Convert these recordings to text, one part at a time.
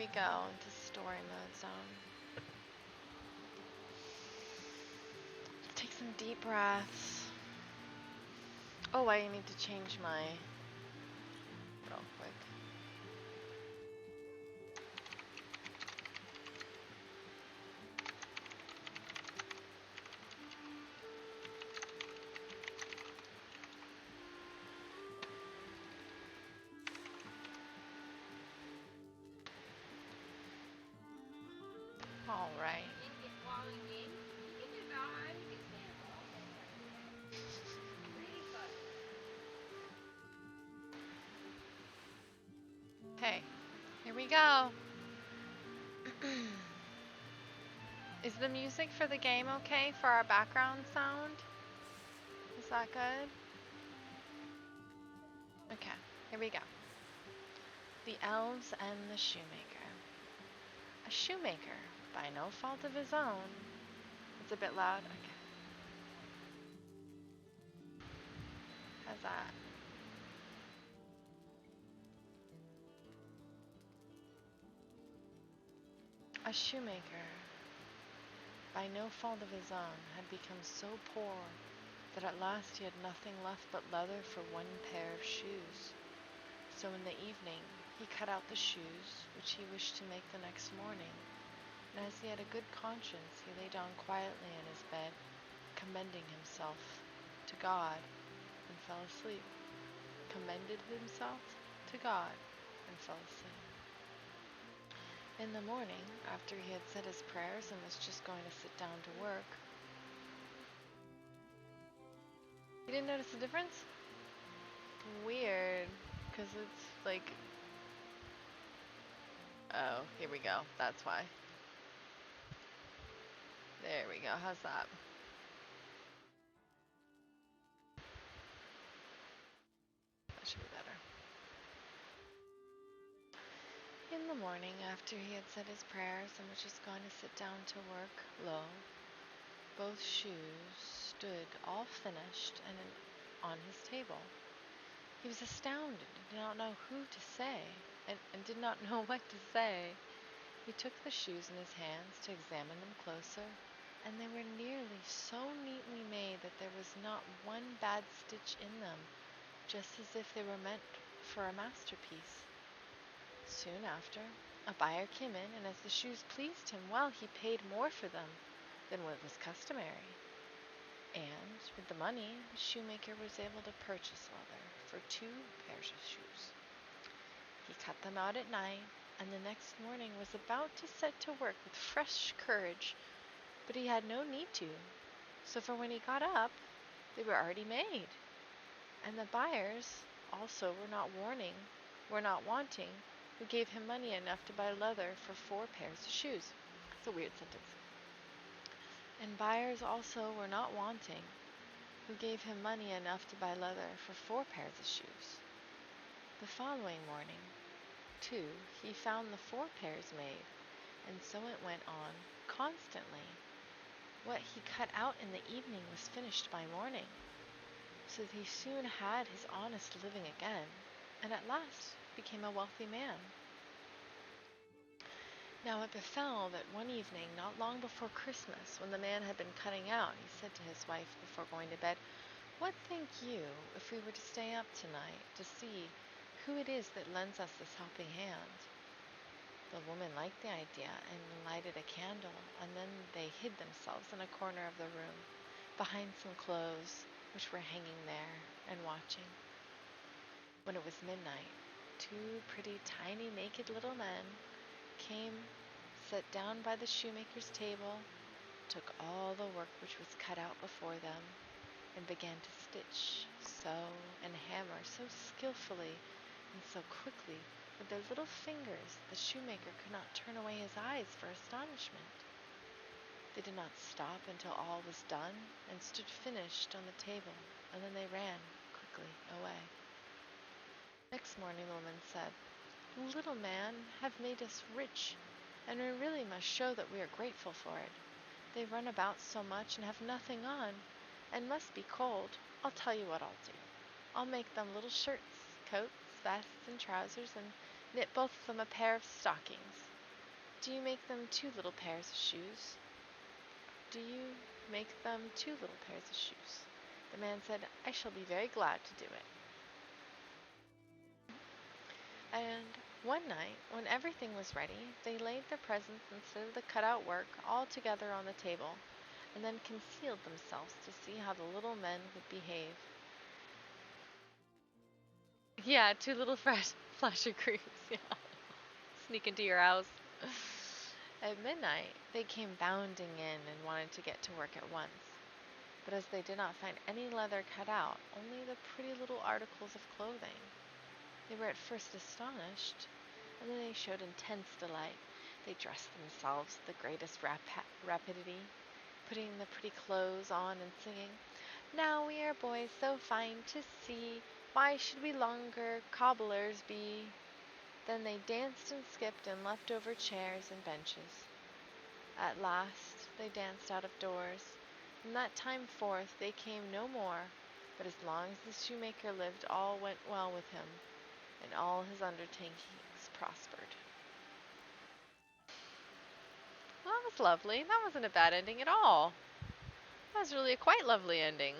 we go into story mode zone. Take some deep breaths. Oh, I need to change my real quick. All right. Okay, here we go. Is the music for the game okay for our background sound? Is that good? Okay, here we go. The Elves and the Shoemaker. A shoemaker, by no fault of his own. It's a bit loud. Okay. How's that? A shoemaker, by no fault of his own, had become so poor that at last he had nothing left but leather for one pair of shoes. So in the evening he cut out the shoes which he wished to make the next morning, and as he had a good conscience he lay down quietly in his bed, commending himself to God, and fell asleep. Commended himself to God and fell asleep. In the morning, after he had said his prayers and was just going to sit down to work, you didn't notice the difference? Weird, because it's like, oh, here we go, that's why. There we go, how's that? That should be better. In the morning, after he had said his prayers and was just going to sit down to work, lo, both shoes stood all finished and on his table. He was astounded and did not know who to say, and did not know what to say. He took the shoes in his hands to examine them closer, and they were nearly so neatly made that there was not one bad stitch in them, just as if they were meant for a masterpiece. Soon after, a buyer came in, and as the shoes pleased him well, he paid more for them than what was customary. And with the money, the shoemaker was able to purchase leather for 2 pairs of shoes. He cut them out at night, and the next morning was about to set to work with fresh courage, but he had no need to, so for when he got up, they were already made. And the buyers also were not wanting, who gave him money enough to buy leather for 4 pairs of shoes. It's a weird sentence. And buyers also were not wanting, who gave him money enough to buy leather for 4 pairs of shoes. The following morning, too, he found the 4 pairs made, and so it went on constantly. What he cut out in the evening was finished by morning, so that he soon had his honest living again, and at last became a wealthy man. Now it befell that one evening, not long before Christmas, when the man had been cutting out, he said to his wife before going to bed, "What think you if we were to stay up tonight to see who it is that lends us this helping hand?" The woman liked the idea and lighted a candle, and then they hid themselves in a corner of the room, behind some clothes which were hanging there, and watching. When it was midnight, 2 pretty tiny naked little men came, sat down by the shoemaker's table, took all the work which was cut out before them, and began to stitch, sew, and hammer so skillfully and so quickly with their little fingers the shoemaker could not turn away his eyes for astonishment. They did not stop until all was done, and stood finished on the table, and then they ran quickly away. Next morning the woman said, "Little man have made us rich, and we really must show that we are grateful for it. They run about so much and have nothing on, and must be cold. I'll tell you what I'll do. I'll make them little shirts, coats, vests, and trousers, and knit both of them a pair of stockings. Do you make them 2 little pairs of shoes? Do you make them 2 little pairs of shoes? The man said, I shall be very glad to do it. And one night, when everything was ready, they laid their presents instead of the cut-out work all together on the table, and then concealed themselves to see how the little men would behave. Yeah, 2 little flashy creeps, yeah. Sneak into your house. At midnight, they came bounding in and wanted to get to work at once. But as they did not find any leather cut out, only the pretty little articles of clothing, they were at first astonished, and then they showed intense delight. They dressed themselves with the greatest rapidity, putting the pretty clothes on and singing, Now we are boys so fine to see, why should we longer cobblers be? Then they danced and skipped and left over chairs and benches. At last they danced out of doors. From that time forth they came no more, but as long as the shoemaker lived all went well with him, and all his undertakings prospered. Well, that was lovely. That wasn't a bad ending at all. That was really a quite lovely ending.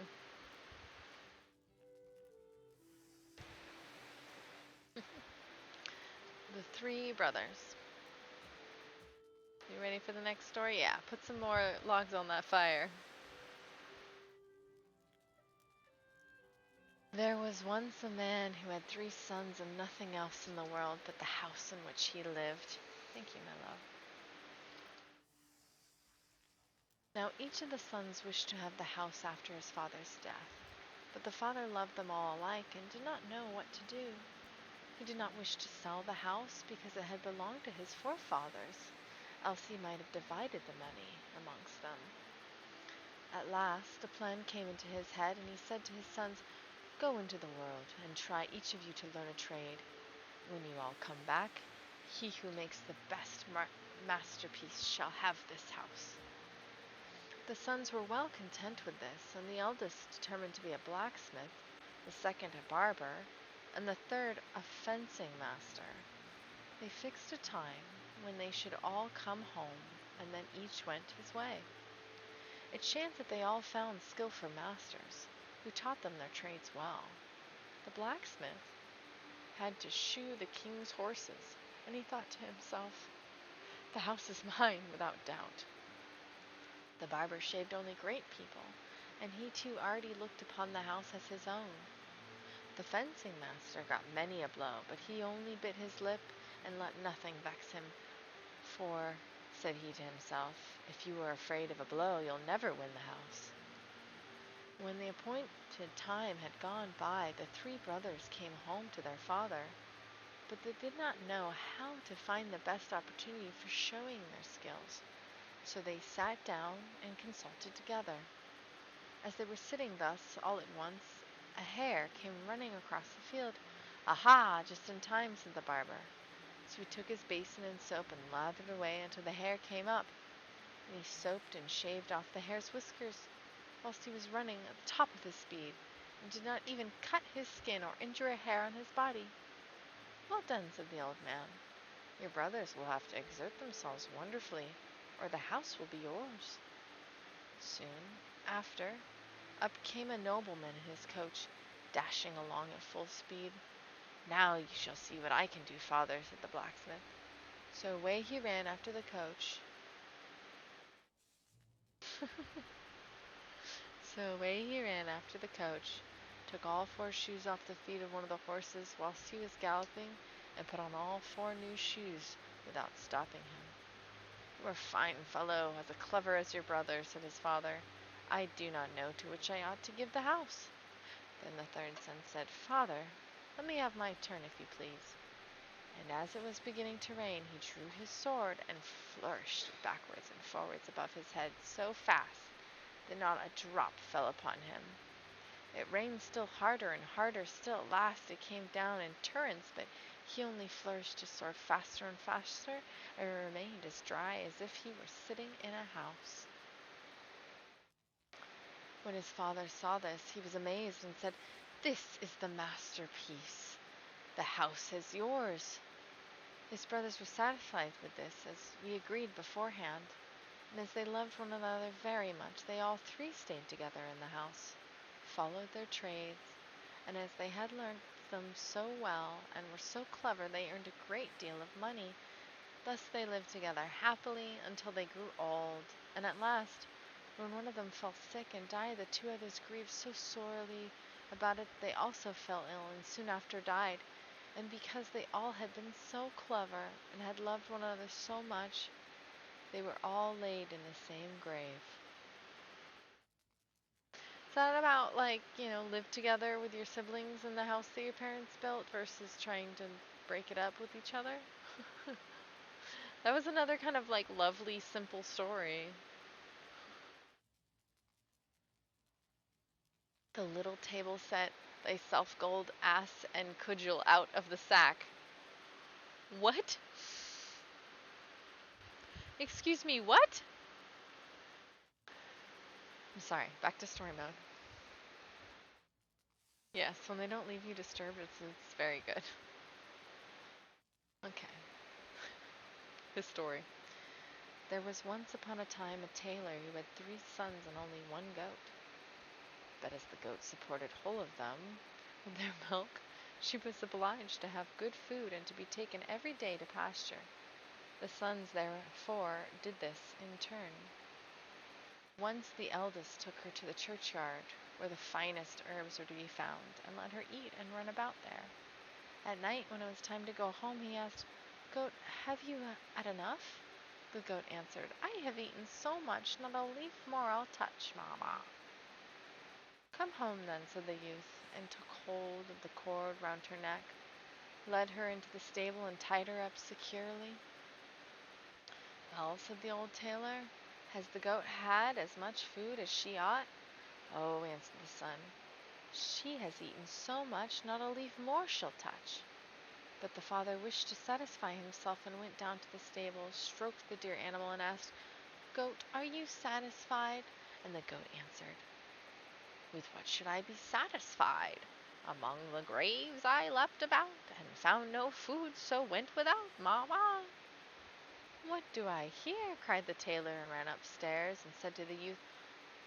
The Three Brothers. You ready for the next story? Yeah, put some more logs on that fire. There was once a man who had 3 sons and nothing else in the world but the house in which he lived. Thank you, my love. Now each of the sons wished to have the house after his father's death, but the father loved them all alike and did not know what to do. He did not wish to sell the house because it had belonged to his forefathers, else he might have divided the money amongst them. At last a plan came into his head, and he said to his sons, Go into the world and try each of you to learn a trade. When you all come back, he who makes the best masterpiece shall have this house. The sons were well content with this, and the eldest determined to be a blacksmith, the second a barber, and the third a fencing master. They fixed a time when they should all come home, and then each went his way. It chanced that they all found skillful masters, who taught them their trades well. The blacksmith had to shoe the king's horses, and he thought to himself, The house is mine, without doubt. The barber shaved only great people, and he too already looked upon the house as his own. The fencing master got many a blow, but he only bit his lip and let nothing vex him. For, said he to himself, if you are afraid of a blow, you'll never win the house. When the appointed time had gone by, the 3 brothers came home to their father, but they did not know how to find the best opportunity for showing their skills. So they sat down and consulted together. As they were sitting thus, all at once, a hare came running across the field. Aha! Just in time, said the barber. So he took his basin and soap and lathered away until the hare came up, and he soaped and shaved off the hare's whiskers, whilst he was running at the top of his speed, and did not even cut his skin or injure a hair on his body. Well done, said the old man. Your brothers will have to exert themselves wonderfully, or the house will be yours. Soon after, up came a nobleman in his coach, dashing along at full speed. Now you shall see what I can do, father, said the blacksmith. So away he ran after the coach. Took all 4 shoes off the feet of one of the horses whilst he was galloping, and put on all 4 new shoes without stopping him. You are a fine fellow, as clever as your brother, said his father. I do not know to which I ought to give the house. Then the third son said, Father, let me have my turn, if you please. And as it was beginning to rain, he drew his sword and flourished it backwards and forwards above his head so fast that not a drop fell upon him. It rained still harder and harder still. At last it came down in torrents, but he only flourished his sword faster and faster, and remained as dry as if he were sitting in a house. When his father saw this, he was amazed and said, This is the masterpiece. The house is yours. His brothers were satisfied with this, as we agreed beforehand, and as they loved one another very much, they all three stayed together in the house, followed their trades, and as they had learnt them so well and were so clever, they earned a great deal of money. Thus they lived together happily until they grew old, and at last, when one of them fell sick and died, the two others grieved so sorely about it that they also fell ill and soon after died. And because they all had been so clever and had loved one another so much, they were all laid in the same grave. Is that about, like, live together with your siblings in the house that your parents built versus trying to break it up with each other? That was another kind of, like, lovely, simple story. The little table set thyself gold ass and cudgel out of the sack. What? Excuse me, what? I'm sorry, back to story mode. Yes, when they don't leave you disturbed, it's very good. Okay, his story. There was once upon a time a tailor who had 3 sons and only 1 goat. But as the goat supported whole of them with their milk, she was obliged to have good food and to be taken every day to pasture. The sons therefore did this in turn. Once the eldest took her to the churchyard, where the finest herbs were to be found, and let her eat and run about there. At night, when it was time to go home, he asked, "Goat, have you had enough?" The goat answered, "I have eaten so much, not a leaf more I'll touch, Mamma." "Come home then," said the youth, and took hold of the cord round her neck, led her into the stable, and tied her up securely. "Well," said the old tailor, "has the goat had as much food as she ought?" "Oh," answered the son, "she has eaten so much, not a leaf more she'll touch." But the father wished to satisfy himself and went down to the stable, stroked the dear animal, and asked, "Goat, are you satisfied?" And the goat answered, "With what should I be satisfied? Among the graves I leapt about, and found no food, so went without, Mamma." "What do I hear?" cried the tailor, and ran upstairs, and said to the youth,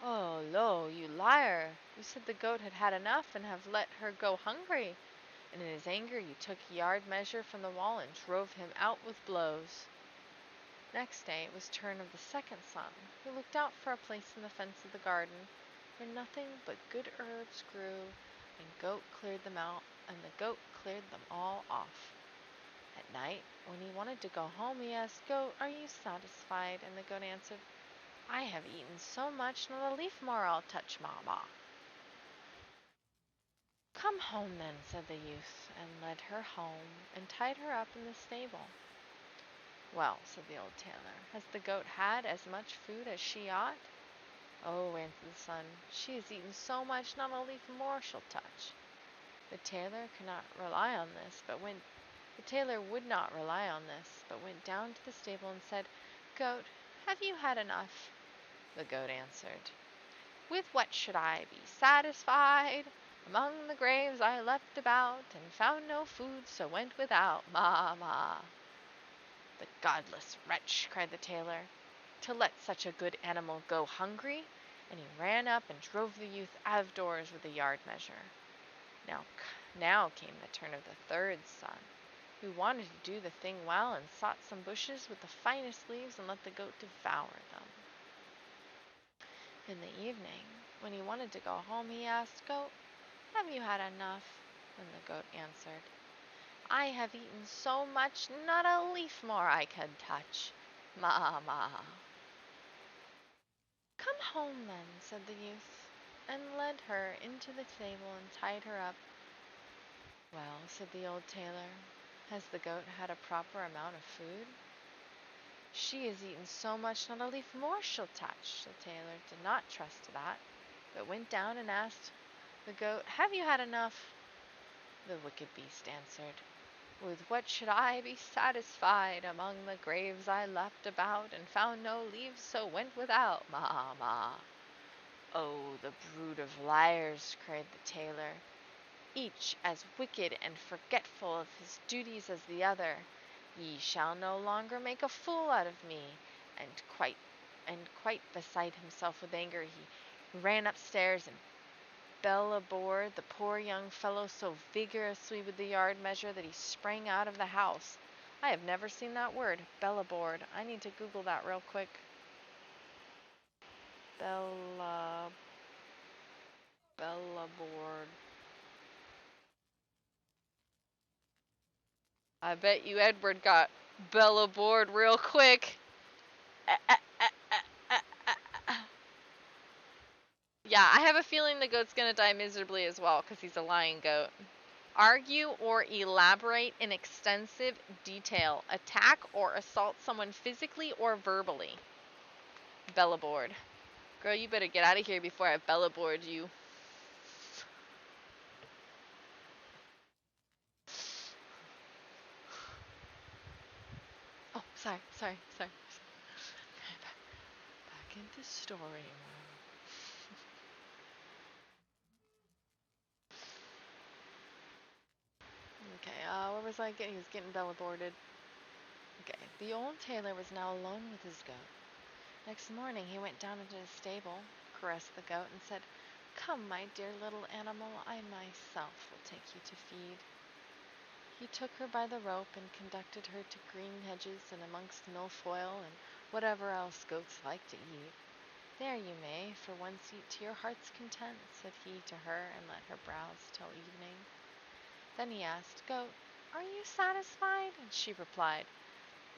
"Oh, lo, you liar! You said the goat had had enough, and have let her go hungry." And in his anger you took a yard measure from the wall and drove him out with blows. Next day it was turn of the second son, who looked out for a place in the fence of the garden, where nothing but good herbs grew, and goat cleared them out, and the goat cleared them all off. At night, when he wanted to go home, he asked, "Goat, are you satisfied?" And the goat answered, "I have eaten so much, not a leaf more I'll touch, Mamma." "Come home then," said the youth, and led her home, and tied her up in the stable. "Well," said the old tailor, "has the goat had as much food as she ought?" "Oh," answered the son, "she has eaten so much, not a leaf more she'll touch." The tailor would not rely on this, but went down to the stable and said, "Goat, have you had enough?" The goat answered, "With what should I be satisfied? Among the graves I leapt about, and found no food, so went without, Mamma." "The godless wretch!" cried the tailor, "to let such a good animal go hungry!" And he ran up and drove the youth out of doors with the yard measure. Now came the turn of the third son, who wanted to do the thing well, and sought some bushes with the finest leaves and let the goat devour them. In the evening, when he wanted to go home, he asked, "Goat, have you had enough?" And the goat answered, "I have eaten so much, not a leaf more I could touch, Mamma." "Come home then," said the youth, and led her into the stable and tied her up. "Well," said the old tailor, "has the goat had a proper amount of food?" "She has eaten so much, not a leaf more she'll touch." The tailor did not trust to that, but went down and asked the goat, "Have you had enough?" The wicked beast answered, "With what should I be satisfied? Among the graves I leapt about, and found no leaves, so went without, Mamma." "Oh, the brood of liars!" cried the tailor, "each as wicked and forgetful of his duties as the other. Ye shall no longer make a fool out of me. And quite beside himself with anger, he ran upstairs and bellaboured the poor young fellow so vigorously with the yard measure that he sprang out of the house. I have never seen that word, bellaboured. I need to Google that real quick. Bellaboured. I bet you Edward got bellaboured real quick. Yeah, I have a feeling the goat's gonna die miserably as well because he's a lying goat. Argue or elaborate in extensive detail. Attack or assault someone physically or verbally. Bellaboard. Girl, you better get out of here before I bellaboard you. Oh, sorry. Back into story. Okay, where was I getting? He was getting bellaboarded. Okay, the old tailor was now alone with his goat. Next morning he went down into his stable, caressed the goat, and said, "Come, my dear little animal, I myself will take you to feed." He took her by the rope and conducted her to green hedges and amongst milfoil and whatever else goats like to eat. "There you may for once eat to your heart's content," said he to her, and let her browse till evening. Then he asked, "Goat, are you satisfied?" And she replied,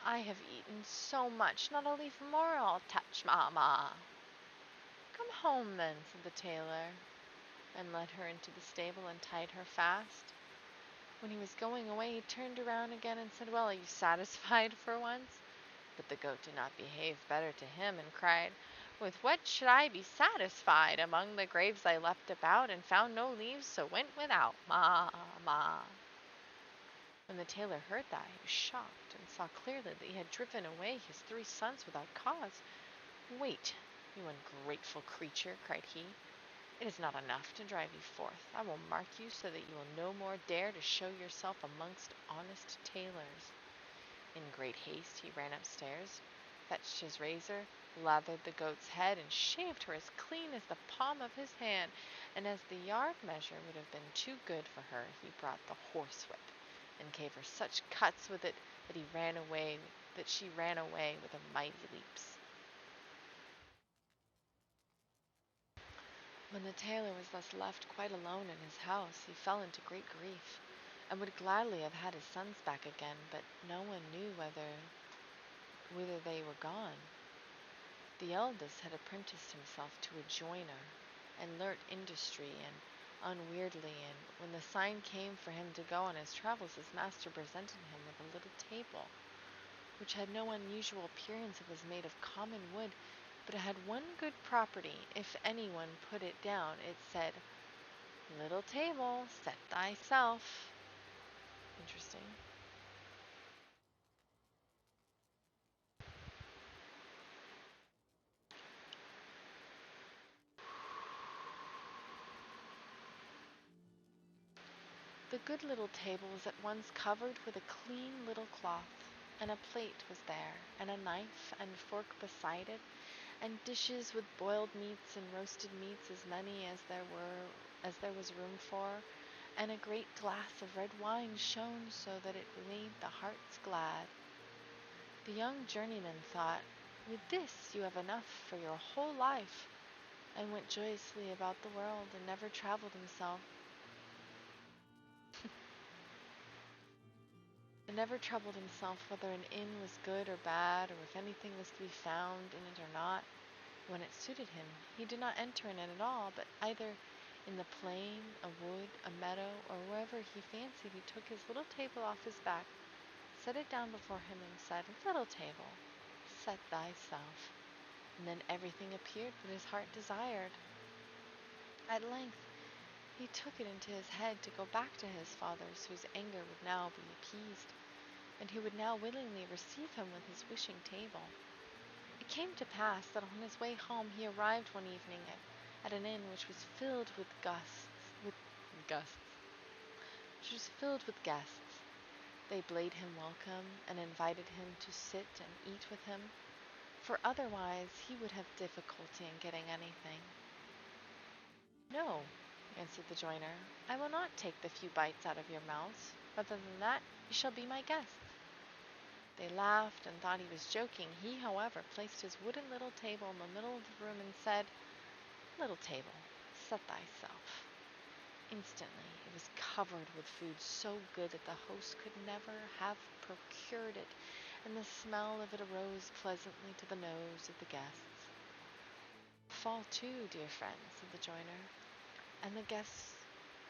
"I have eaten so much, not a leaf more I'll touch, mamma." "Come home then," said the tailor, and led her into the stable and tied her fast. When he was going away, he turned around again and said, "Well, are you satisfied for once?" But the goat did not behave better to him, and cried, "With what should I be satisfied? Among the graves I leapt about, and found no leaves, so went without. Ma, ma." When the tailor heard that, he was shocked, and saw clearly that he had driven away his 3 sons without cause. "Wait, you ungrateful creature," cried he. "It is not enough to drive you forth. I will mark you so that you will no more dare to show yourself amongst honest tailors." In great haste he ran upstairs, fetched his razor, lathered the goat's head, and shaved her as clean as the palm of his hand. And as the yard measure would have been too good for her, he brought the horsewhip, and gave her such cuts with it that she ran away with a mighty leaps. When the tailor was thus left quite alone in his house, he fell into great grief, and would gladly have had his sons back again, but no one knew whither they were gone. The eldest had apprenticed himself to a joiner, and learnt industry and unwieldy, and when the sign came for him to go on his travels, his master presented him with a little table, which had no unusual appearance. It was made of common wood, but it had one good property. If anyone put it down, it said, "Little table, set thyself." Interesting. The good little table was at once covered with a clean little cloth, and a plate was there, and a knife and fork beside it, and dishes with boiled meats and roasted meats, as many as there was room for, and a great glass of red wine shone so that it made the hearts glad. The young journeyman thought, "With this you have enough for your whole life," and went joyously about the world, and never troubled himself whether an inn was good or bad, or if anything was to be found in it or not. When it suited him, he did not enter in it at all, but either in the plain, a wood, a meadow, or wherever he fancied, he took his little table off his back, set it down before him, and said, "Little table, set thyself." And then everything appeared that his heart desired. At length he took it into his head to go back to his fathers, whose anger would now be appeased, and who would now willingly receive him with his wishing table. It came to pass that on his way home he arrived one evening at an inn which was filled with guests, They bade him welcome and invited him to sit and eat with him, for otherwise he would have difficulty in getting anything. "No," answered the joiner, "I will not take the few bites out of your mouths. Rather than that, you shall be my guests." They laughed and thought he was joking. He, however, placed his wooden little table in the middle of the room and said, "Little table, set thyself." Instantly, it was covered with food so good that the host could never have procured it, and the smell of it arose pleasantly to the nose of the guests. "Fall to, dear friend," said the joiner, and the guests,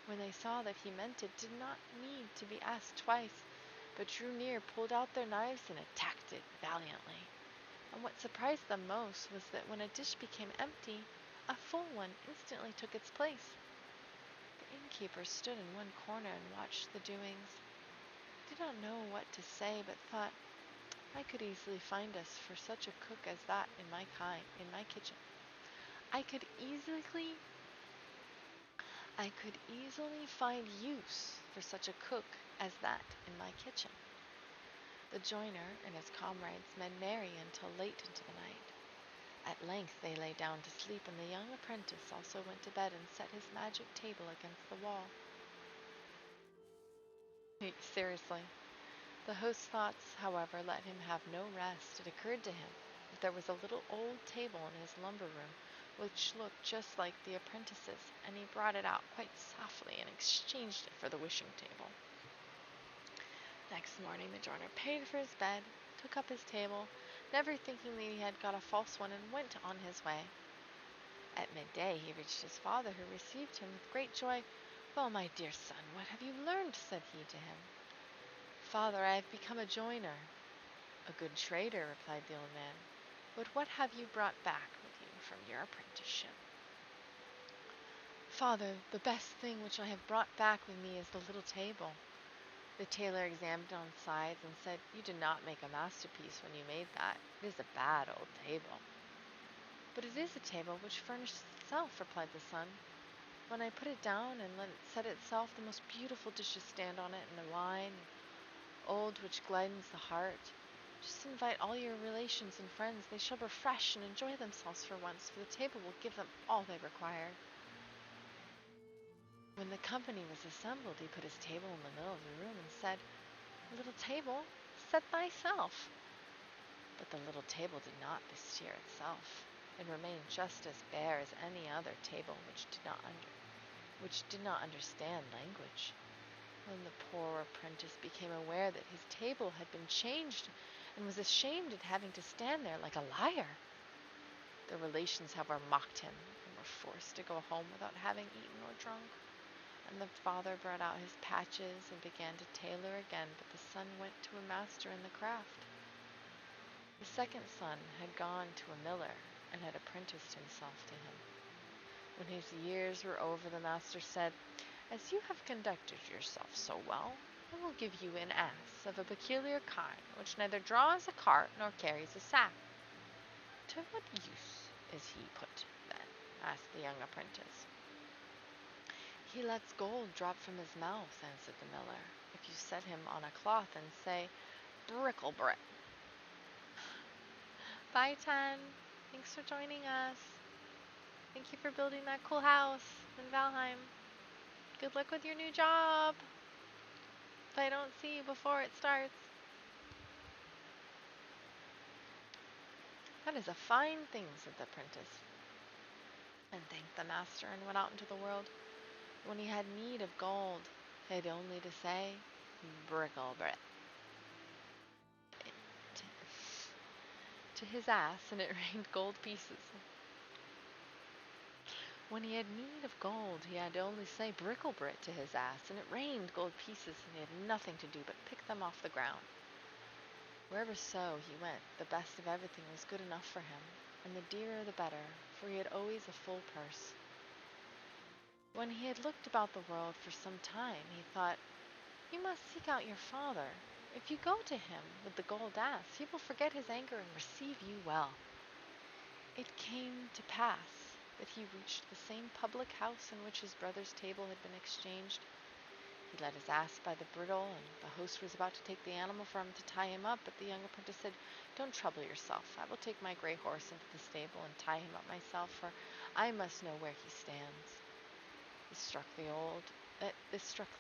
when they saw that he meant it, did not need to be asked twice, but drew near, pulled out their knives, and attacked it valiantly. And what surprised them most was that when a dish became empty, a full one instantly took its place. The innkeeper stood in one corner and watched the doings. He did not know what to say, but thought, "I could easily find us for such a cook as that in my kitchen. I could easily find use for such a cook as that in my kitchen." The joiner and his comrades made merry until late into the night. At length they lay down to sleep, and the young apprentice also went to bed and set his magic table against the wall. Seriously. The host's thoughts, however, let him have no rest. It occurred to him that there was a little old table in his lumber room which looked just like the apprentice's, and he brought it out quite softly and exchanged it for the wishing table. Next morning the joiner paid for his bed, took up his table, never thinking that he had got a false one, and went on his way. At midday he reached his father, who received him with great joy. "Well, my dear son, what have you learned?" said he to him. "Father, I have become a joiner." "A good trader," replied the old man. "But what have you brought back with you from your apprenticeship?" "Father, the best thing which I have brought back with me is the little table." The tailor examined it on sides and said, "You did not make a masterpiece when you made that. It is a bad old table." "But it is a table which furnishes itself," replied the son. "When I put it down and let it set itself, the most beautiful dishes stand on it, and the wine, old which gladdens the heart. Just invite all your relations and friends. They shall refresh and enjoy themselves for once, for the table will give them all they require." When the company was assembled, he put his table in the middle of the room and said, "Little table, set thyself." But the little table did not bestir itself. It remained just as bare as any other table which did not understand language. Then the poor apprentice became aware that his table had been changed, and was ashamed at having to stand there like a liar. The relations, however, mocked him, and were forced to go home without having eaten or drunk. And the father brought out his patches and began to tailor again, but the son went to a master in the craft. The second son had gone to a miller and had apprenticed himself to him. When his years were over, the master said, "As you have conducted yourself so well, I will give you an ass of a peculiar kind, which neither draws a cart nor carries a sack." "To what use is he put, then?" asked the young apprentice. "He lets gold drop from his mouth," answered the miller, "if you set him on a cloth and say, 'Bricklebrick.'" Bye, Ten. Thanks for joining us. Thank you for building that cool house in Valheim. Good luck with your new job, if I don't see you before it starts. "That is a fine thing," said the apprentice, and thanked the master, and went out into the world. When he had need of gold, he had only to say, "Bricklebrick," to his ass, and it rained gold pieces. When he had need of gold, he had only to say "Bricklebrick" to his ass, and it rained gold pieces, and he had nothing to do but pick them off the ground. Wherever so he went, the best of everything was good enough for him, and the dearer the better, for he had always a full purse. When he had looked about the world for some time, he thought, "You must seek out your father. If you go to him with the gold ass, he will forget his anger and receive you well." It came to pass that he reached the same public house in which his brother's table had been exchanged. He led his ass by the bridle, and the host was about to take the animal for him to tie him up, but the young apprentice said, "Don't trouble yourself. I will take my gray horse into the stable and tie him up myself, for I must know where he stands." This struck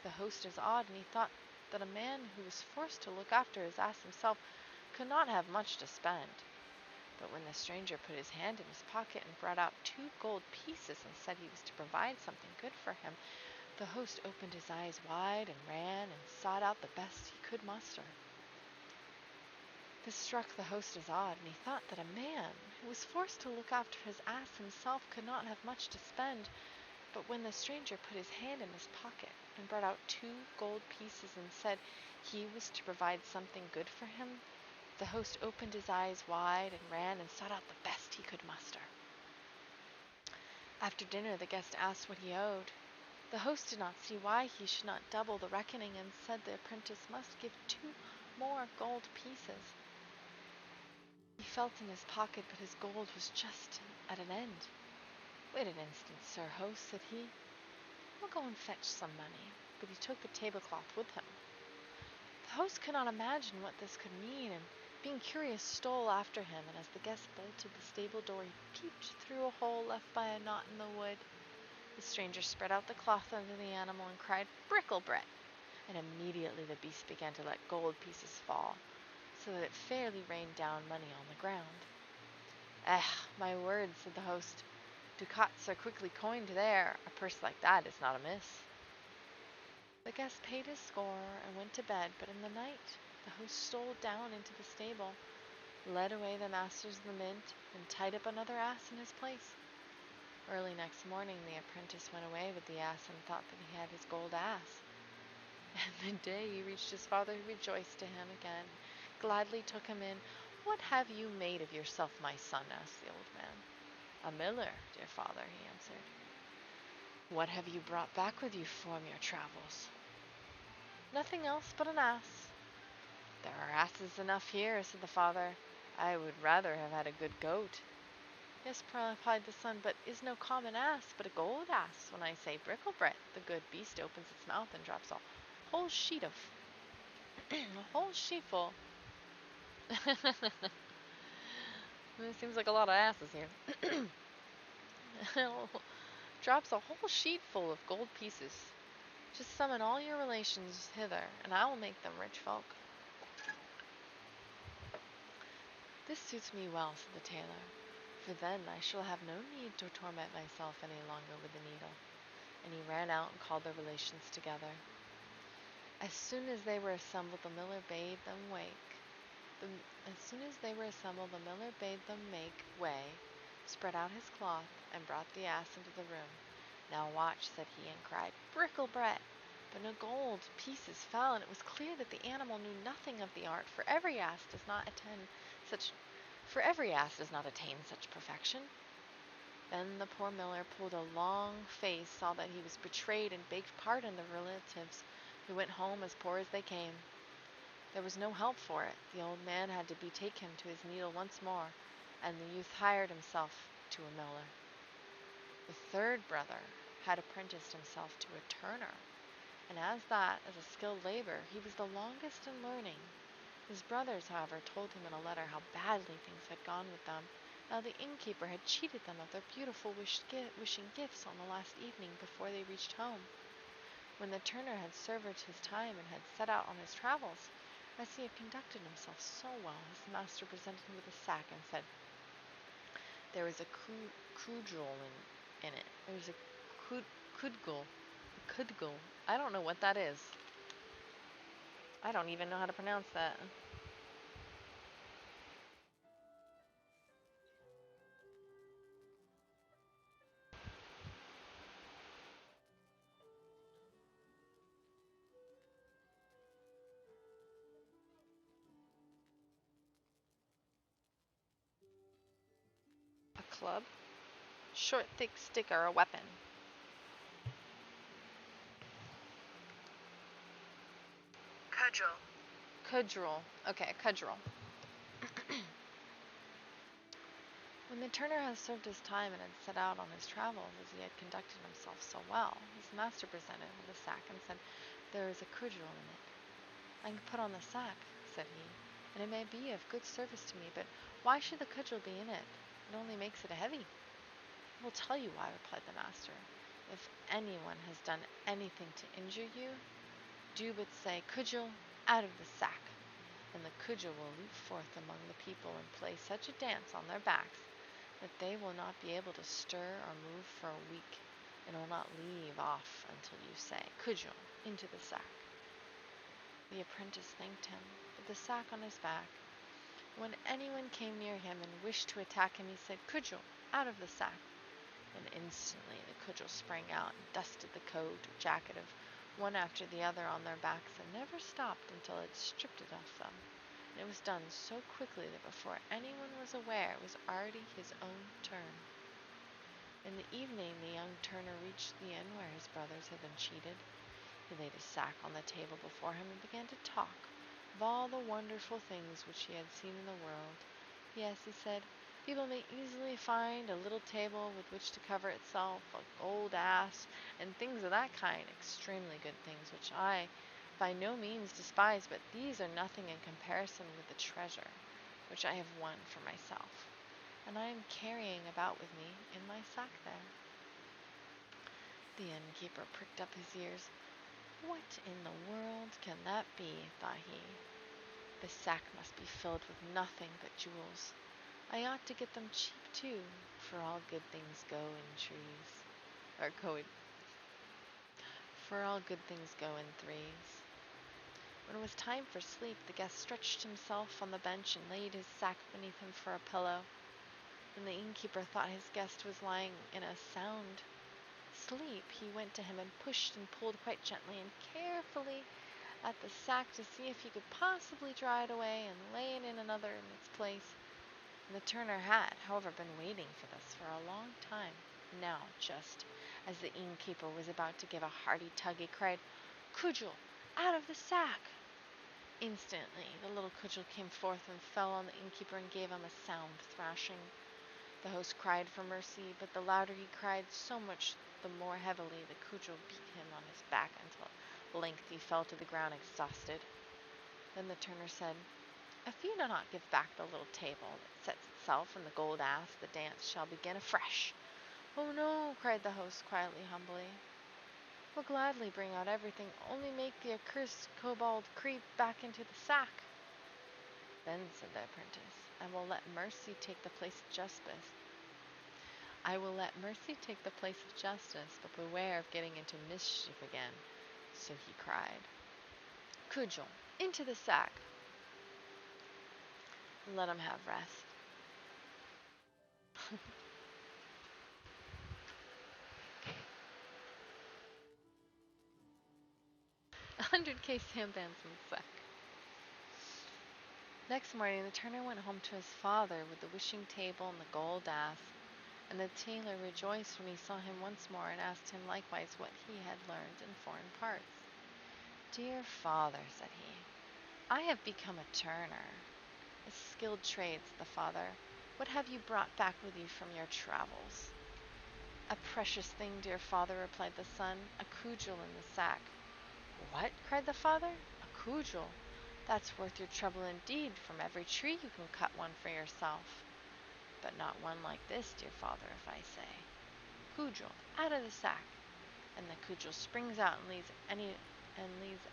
the host as odd, and he thought that a man who was forced to look after his ass himself could not have much to spend. But when the stranger put his hand in his pocket and brought out 2 gold pieces and said he was to provide something good for him, the host opened his eyes wide and ran and sought out the best he could muster. This struck the host as odd, and he thought that a man who was forced to look after his ass himself could not have much to spend. But when the stranger put his hand in his pocket and brought out 2 gold pieces and said he was to provide something good for him, the host opened his eyes wide and ran and sought out the best he could muster. After dinner, the guest asked what he owed. The host did not see why he should not double the reckoning and said the apprentice must give 2 more gold pieces. He felt in his pocket, but his gold was just at an end. "Wait an instant, sir host," said he. "I'll go and fetch some money." But he took the tablecloth with him. The host could not imagine what this could mean, and being curious, stole after him, and as the guest bolted the stable door, he peeped through a hole left by a knot in the wood. The stranger spread out the cloth under the animal and cried, "Bricklebrit!" And immediately the beast began to let gold pieces fall, so that it fairly rained down money on the ground. My word," said the host. "Ducats are quickly coined there. A purse like that is not amiss." The guest paid his score and went to bed, but in the night the host stole down into the stable, led away the masters of the mint, and tied up another ass in his place. Early next morning the apprentice went away with the ass and thought that he had his gold ass. And the day he reached his father, he rejoiced to him again, gladly took him in. "What have you made of yourself, my son?" asked the old man. "A miller, dear father," he answered. "What have you brought back with you from your travels?" "Nothing else but an ass." "There are asses enough here," said the father. "I would rather have had a good goat." "Yes," replied the son, "but is no common ass, but a gold ass. When I say Bricklebrit, the good beast opens its mouth and drops a whole sheet of a whole sheetful." It seems like a lot of asses here. "Drops a whole sheet full of gold pieces. Just summon all your relations hither, and I will make them rich folk." "This suits me well," said the tailor, "for then I shall have no need to torment myself any longer with the needle." And he ran out and called the relations together. As soon as they were assembled, the miller bade them make way, spread out his cloth, and brought the ass into the room. "Now watch," said he, and cried, "Bricklebrit!" But no gold pieces fell, and it was clear that the animal knew nothing of the art, for every ass does not attain such perfection. Then the poor miller pulled a long face, saw that he was betrayed, and begged pardon of the relatives, who went home as poor as they came. There was no help for it. The old man had to betake him to his needle once more, and the youth hired himself to a miller. The third brother had apprenticed himself to a turner, and as a skilled labor, he was the longest in learning. His brothers, however, told him in a letter how badly things had gone with them, how the innkeeper had cheated them of their beautiful wishing gifts on the last evening before they reached home. When the turner had served his time and had set out on his travels, as he had conducted himself so well, his master presented him with a sack and said, "There is a cudgel in it. There's a cudgel. I don't know what that is. I don't even know how to pronounce that." A club? Short, thick stick, or a weapon? Cudgel. Okay, a cudgel. When the turner had served his time and had set out on his travels, as he had conducted himself so well, his master presented him with a sack and said, There is a cudgel in it. I can put on the sack, said he, and it may be of good service to me, but why should the cudgel be in it? It only makes it heavy. I will tell you why, replied the master. If anyone has done anything to injure you, do but say, Cudgel, out of the sack, and the cudgel will leap forth among the people and play such a dance on their backs that they will not be able to stir or move for a week, and will not leave off until you say, Cudgel, into the sack. The apprentice thanked him, put the sack on his back. When anyone came near him and wished to attack him, he said, Cudgel, out of the sack. And instantly the cudgel sprang out and dusted the coat or jacket of one after the other on their backs, and never stopped until it stripped it off them. And it was done so quickly that before anyone was aware, it was already his own turn. In the evening, the young turner reached the inn where his brothers had been cheated. He laid his sack on the table before him and began to talk of all the wonderful things which he had seen in the world. Yes, he said, people may easily find a little table with which to cover itself, a gold ass, and things of that kind, extremely good things, which I by no means despise, but these are nothing in comparison with the treasure which I have won for myself, and I am carrying about with me in my sack there. The innkeeper pricked up his ears. What in the world can that be, thought he. The sack must be filled with nothing but jewels. I ought to get them cheap, too, for all good things go in trees. For all good things go in threes. When it was time for sleep, the guest stretched himself on the bench and laid his sack beneath him for a pillow. When the innkeeper thought his guest was lying in a sound sleep, he went to him and pushed and pulled quite gently and carefully at the sack to see if he could possibly dry it away and lay it in another in its place. And the turner had, however, been waiting for this for a long time. Now, just as the innkeeper was about to give a hearty tug, he cried, Cudgel, out of the sack! Instantly, the little cudgel came forth and fell on the innkeeper and gave him a sound thrashing. The host cried for mercy, but the louder he cried, so much the more heavily the cudgel beat him on his back until at length he fell to the ground exhausted. Then the turner said, If you do not give back the little table that sets itself and the gold ass, the dance shall begin afresh. Oh no, cried the host quietly, humbly. We'll gladly bring out everything, only make the accursed kobold creep back into the sack. Then, said the apprentice, I will let mercy take the place of justice. But beware of getting into mischief again. So he cried, Cudgel, into the sack. Let him have rest. 100K sandbands in the sack. Next morning, the turner went home to his father with the wishing table and the gold ass, and the tailor rejoiced when he saw him once more and asked him likewise what he had learned in foreign parts. Dear father, said he, I have become a turner. A skilled trade, said the father. What have you brought back with you from your travels? A precious thing, dear father, replied the son, a cudgel in the sack. What? Cried the father. A cudgel? That's worth your trouble indeed. From every tree you can cut one for yourself. But not one like this, dear father, if I say. Cudgel, out of the sack. And the cudgel springs out and leaves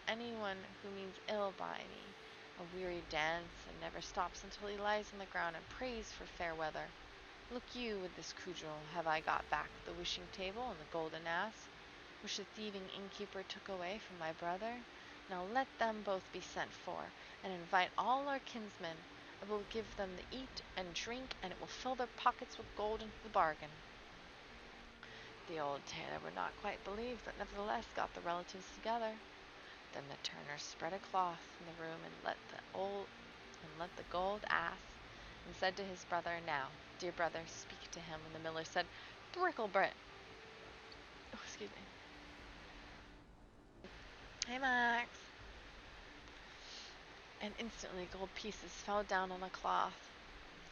anyone who means ill by me a weary dance, and never stops until he lies on the ground and prays for fair weather. Look you, with this cudgel have I got back the wishing table and the golden ass, which the thieving innkeeper took away from my brother. Now let them both be sent for, and invite all our kinsmen. I will give them the eat and drink, and it will fill their pockets with gold into the bargain. The old tailor would not quite believe, but nevertheless got the relatives together. Then the turner spread a cloth in the room and let the gold ass, and said to his brother, Now, dear brother, speak to him. And the miller said, Bricklebrit. Oh, excuse me. Hey, Max. And instantly gold pieces fell down on the cloth.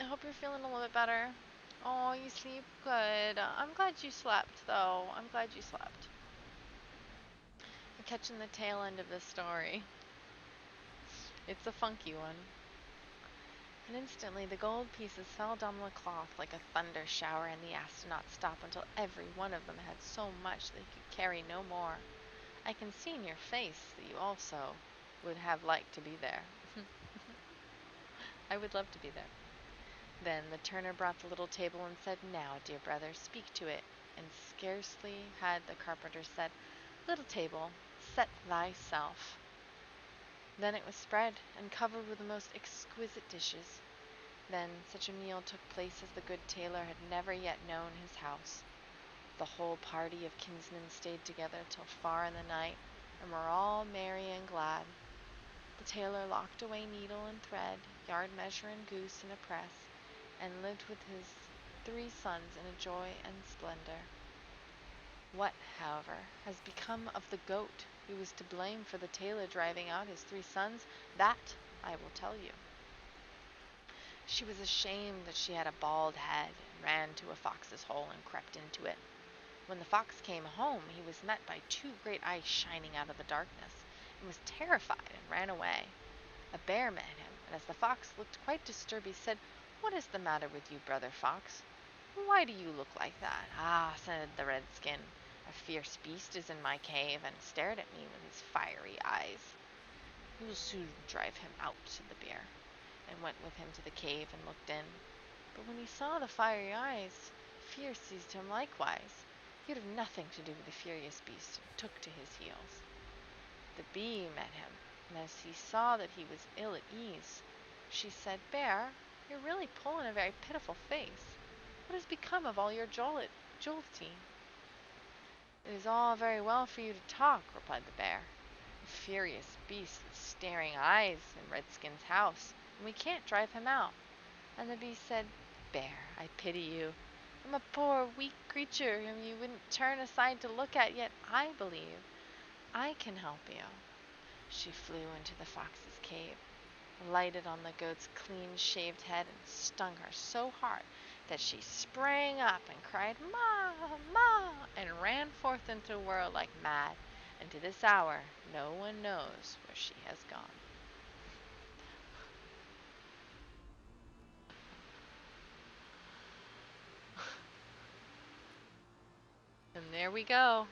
I hope you're feeling a little bit better. Oh, you sleep good. I'm glad you slept, though. I'm glad you slept. catching the tail end of this story. It's a funky one. And instantly the gold pieces fell down the cloth like a thunder shower, and the ass did not stop until every one of them had so much that he could carry no more. I can see in your face that you also would have liked to be there. I would love to be there. Then the turner brought the little table and said, "Now, dear brother, speak to it." And scarcely had the carpenter said, "Little table, set thyself." Then it was spread and covered with the most exquisite dishes. Then such a meal took place as the good tailor had never yet known his house. The whole party of kinsmen stayed together till far in the night, and were all merry and glad. The tailor locked away needle and thread, yard measure and goose in a press, and lived with his 3 sons in a joy and splendor. What, however, has become of the goat who was to blame for the tailor driving out his 3 sons, that I will tell you. She was ashamed that she had a bald head, and ran to a fox's hole and crept into it. When the fox came home, he was met by 2 great eyes shining out of the darkness, and was terrified and ran away. A bear met him, and as the fox looked quite disturbed, he said, "What is the matter with you, brother fox? Why do you look like that?" "Ah," said the redskin, "a fierce beast is in my cave, and stared at me with his fiery eyes." "You will soon drive him out," said the bear, and went with him to the cave and looked in. But when he saw the fiery eyes, fear seized him likewise. He would have nothing to do with the furious beast, and took to his heels. The bee met him, and as he saw that he was ill at ease, she said, "Bear, you're really pulling a very pitiful face. What has become of all your jollity?" "It is all very well for you to talk," replied the bear. "The furious beast with staring eyes in Redskin's house, and we can't drive him out." And the bee said, "Bear, I pity you. I'm a poor, weak creature whom you wouldn't turn aside to look at, yet I believe I can help you." She flew into the fox's cave, lighted on the goat's clean-shaved head, and stung her so hard that she sprang up and cried, "Ma! Ma!" and ran forth into the world like mad, and to this hour no one knows where she has gone. And there we go.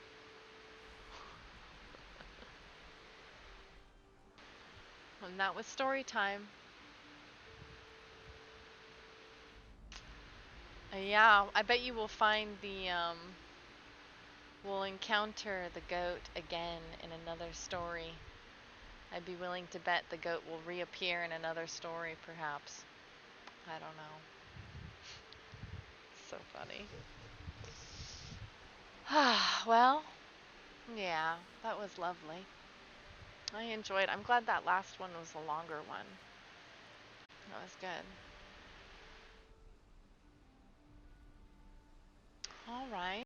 And that was story time. Yeah, I bet you will find we'll encounter the goat again in another story. I'd be willing to bet the goat will reappear in another story, perhaps. I don't know. So funny. Well, yeah, that was lovely. I enjoyed. I'm glad that last one was a longer one. That was good. All right.